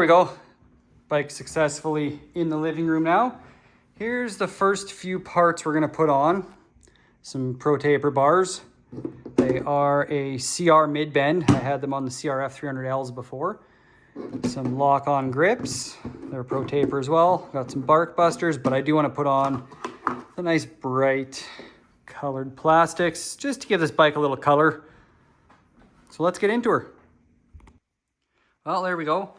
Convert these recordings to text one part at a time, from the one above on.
go. Bike successfully in the living room now. Here's the first few parts we're gonna put on. Some Pro Taper bars. They are a CR mid-bend. I had them on the CRF 300Ls before. Some lock-on grips. They're Pro Taper as well. Got some bark busters, but I do want to put on the nice bright colored plastics just to give this bike a little color. So let's get into her. Well, there we go.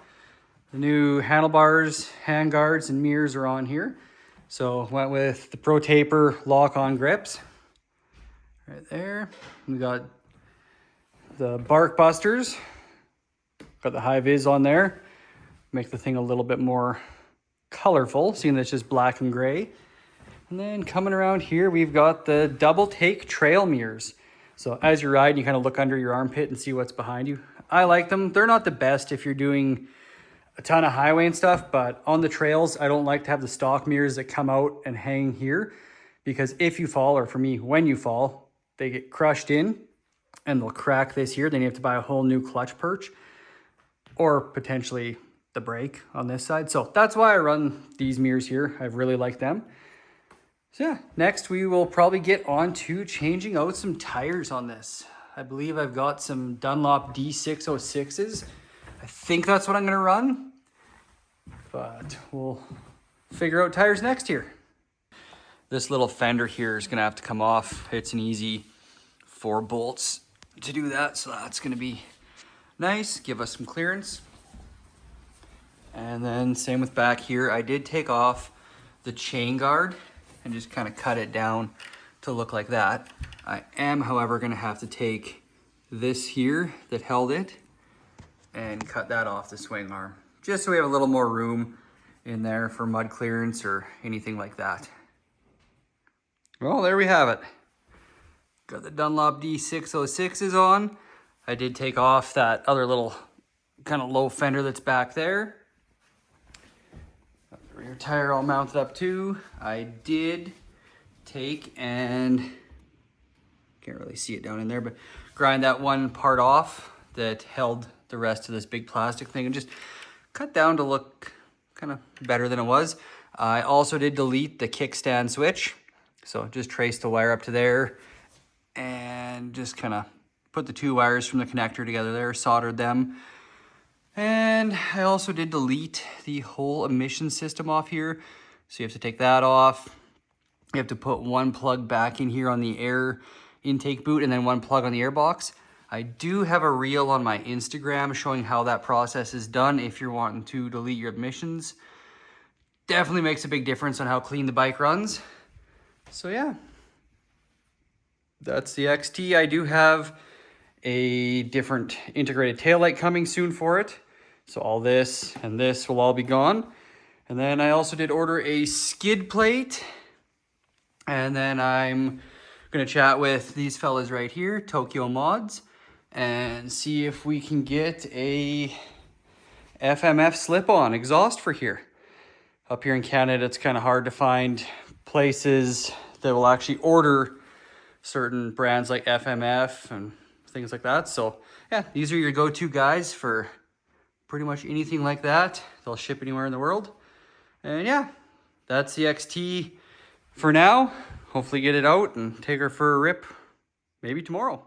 The new handlebars, hand guards, and mirrors are on here. So went with the Pro Taper lock-on grips. Right there. We got the bark busters. Got the high vis on there. Make the thing a little bit more colorful, seeing that it's just black and gray. And then coming around here, we've got the double take trail mirrors. So as you're riding, you kind of look under your armpit and see what's behind you. I like them. They're not the best if you're doing a ton of highway and stuff, but on the trails, I don't like to have the stock mirrors that come out and hang here, because if you fall, or for me, when you fall, they get crushed in and they'll crack this here. Then you have to buy a whole new clutch perch or potentially the brake on this side. So that's why I run these mirrors here. I really like them. So yeah, next we will probably get on to changing out some tires on this. I believe I've got some Dunlop D606s. I think that's what I'm gonna run, but we'll figure out tires next here. This little fender here is gonna have to come off. It's an easy 4 bolts to do that, so that's gonna be nice, give us some clearance. And then same with back here. I did take off the chain guard and just kind of cut it down to look like that. I am, however, gonna have to take this here that held it and cut that off the swing arm, just so we have a little more room in there for mud clearance or anything like that. Well, there we have it. Got the Dunlop D606s on. I did take off that other little kind of low fender that's back there. Got the rear tire all mounted up too. I did take and, can't really see it down in there, but grind that one part off that held the rest of this big plastic thing and just cut down to look kind of better than it was. I also did delete the kickstand switch. So just trace the wire up to there and just kind of put the 2 wires from the connector together there, soldered them. And I also did delete the whole emission system off here. So you have to take that off. You have to put 1 plug back in here on the air intake boot and then 1 plug on the air box. I do have a reel on my Instagram showing how that process is done if you're wanting to delete your emissions. Definitely makes a big difference on how clean the bike runs. So yeah, that's the XT. I do have a different integrated taillight coming soon for it. So all this and this will all be gone. And then I also did order a skid plate. And then I'm gonna chat with these fellas right here, Tokyo Mods, and see if we can get a FMF slip-on exhaust for here. Up here in Canada, it's kind of hard to find places that will actually order certain brands like FMF and things like that. So yeah, these are your go-to guys for pretty much anything like that. They'll ship anywhere in the world. And yeah, that's the XT for now. Hopefully get it out and take her for a rip maybe tomorrow.